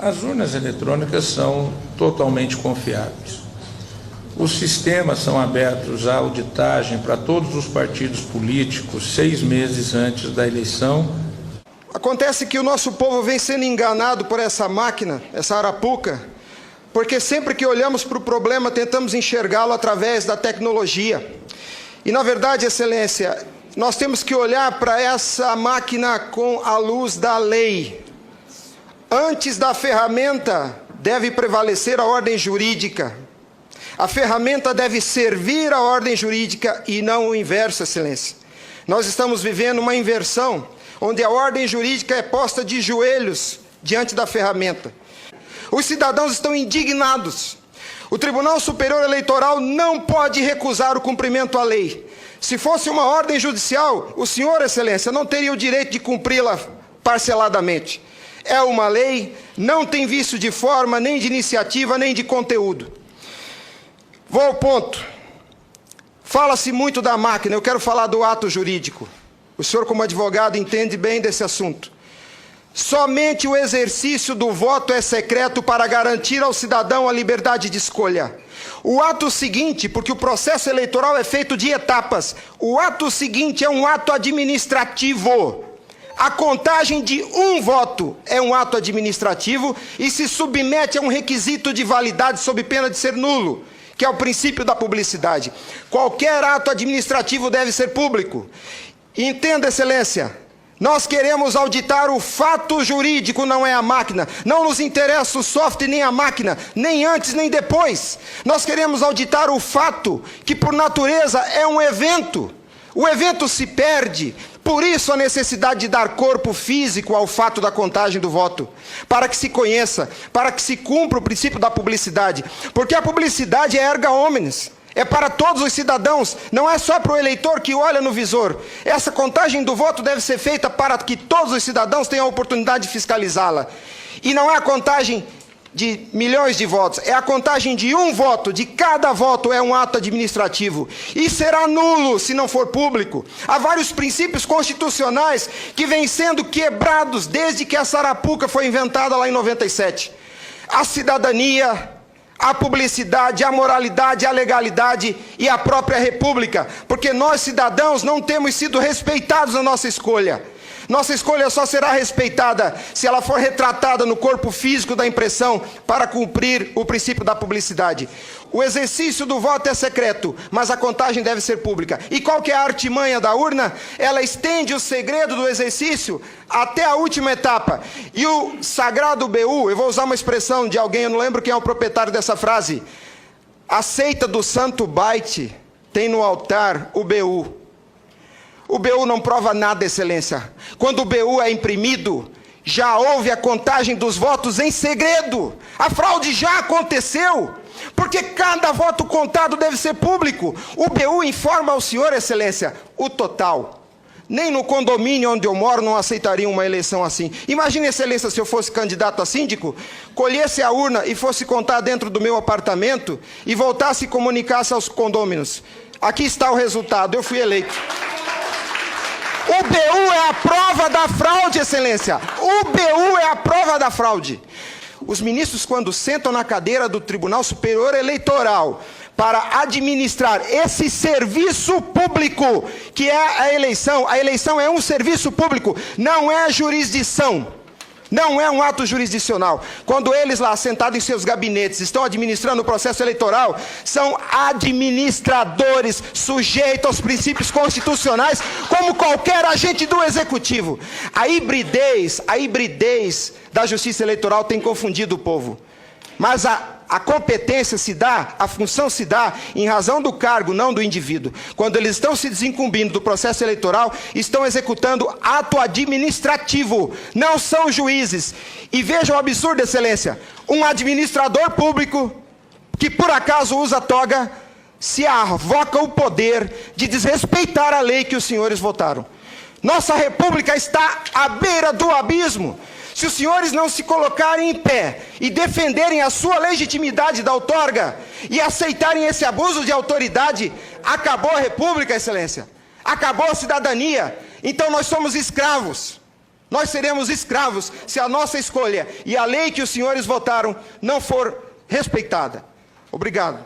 As urnas eletrônicas são totalmente confiáveis. Os sistemas são abertos à auditagem para todos os partidos políticos 6 meses antes da eleição. Acontece que o nosso povo vem sendo enganado por essa máquina, essa arapuca, porque sempre que olhamos para o problema tentamos enxergá-lo através da tecnologia. E na verdade, Excelência, nós temos que olhar para essa máquina com a luz da lei. Antes da ferramenta deve prevalecer a ordem jurídica. A ferramenta deve servir a ordem jurídica e não o inverso, Excelência. Nós estamos vivendo uma inversão, onde a ordem jurídica é posta de joelhos diante da ferramenta. Os cidadãos estão indignados. O Tribunal Superior Eleitoral não pode recusar o cumprimento à lei. Se fosse uma ordem judicial, o senhor, Excelência, não teria o direito de cumpri-la parceladamente. É uma lei, não tem vício de forma, nem de iniciativa, nem de conteúdo. Vou ao ponto. Fala-se muito da máquina, eu quero falar do ato jurídico. O senhor, como advogado, entende bem desse assunto. Somente o exercício do voto é secreto para garantir ao cidadão a liberdade de escolha. O ato seguinte, porque o processo eleitoral é feito de etapas, o ato seguinte é um ato administrativo. A contagem de um voto é um ato administrativo e se submete a um requisito de validade sob pena de ser nulo, que é o princípio da publicidade. Qualquer ato administrativo deve ser público. Entenda, Excelência, nós queremos auditar o fato jurídico, não é a máquina. Não nos interessa o software nem a máquina, nem antes nem depois. Nós queremos auditar o fato, que por natureza é um evento. O evento se perde, por isso a necessidade de dar corpo físico ao fato da contagem do voto, para que se conheça, para que se cumpra o princípio da publicidade, porque a publicidade é erga omnes, é para todos os cidadãos, não é só para o eleitor que olha no visor. Essa contagem do voto deve ser feita para que todos os cidadãos tenham a oportunidade de fiscalizá-la, e não é a contagem de milhões de votos, é a contagem de um voto, de cada voto é um ato administrativo, e será nulo se não for público. Há vários princípios constitucionais que vêm sendo quebrados desde que a Sarapuca foi inventada lá em 97. A cidadania, a publicidade, a moralidade, a legalidade e a própria república, porque nós cidadãos não temos sido respeitados na nossa escolha. Nossa escolha só será respeitada se ela for retratada no corpo físico da impressão para cumprir o princípio da publicidade. O exercício do voto é secreto, mas a contagem deve ser pública. E qual que é a artimanha da urna? Ela estende o segredo do exercício até a última etapa. E o sagrado BU, eu vou usar uma expressão de alguém, eu não lembro quem é o proprietário dessa frase. A seita do santo byte tem no altar o BU. O BU não prova nada, Excelência. Quando o BU é imprimido, já houve a contagem dos votos em segredo. A fraude já aconteceu, porque cada voto contado deve ser público. O BU informa ao senhor, Excelência, o total. Nem no condomínio onde eu moro não aceitaria uma eleição assim. Imagine, Excelência, se eu fosse candidato a síndico, colhesse a urna e fosse contar dentro do meu apartamento e voltasse e comunicasse aos condôminos. Aqui está o resultado, eu fui eleito. O BU é a prova da fraude, Excelência. O BU é a prova da fraude. Os ministros, quando sentam na cadeira do Tribunal Superior Eleitoral para administrar esse serviço público, que é a eleição é um serviço público, não é jurisdição. Não é um ato jurisdicional. Quando eles lá, sentados em seus gabinetes, estão administrando o processo eleitoral, são administradores sujeitos aos princípios constitucionais, como qualquer agente do executivo. A hibridez da justiça eleitoral tem confundido o povo. Mas a competência se dá, a função se dá em razão do cargo, não do indivíduo. Quando eles estão se desincumbindo do processo eleitoral, estão executando ato administrativo, não são juízes. E vejam o absurdo, Excelência, um administrador público, que por acaso usa toga, se arvoca o poder de desrespeitar a lei que os senhores votaram. Nossa república está à beira do abismo. Se os senhores não se colocarem em pé e defenderem a sua legitimidade da outorga e aceitarem esse abuso de autoridade, acabou a república, Excelência. Acabou a cidadania. Então nós somos escravos. Nós seremos escravos se a nossa escolha e a lei que os senhores votaram não for respeitada. Obrigado.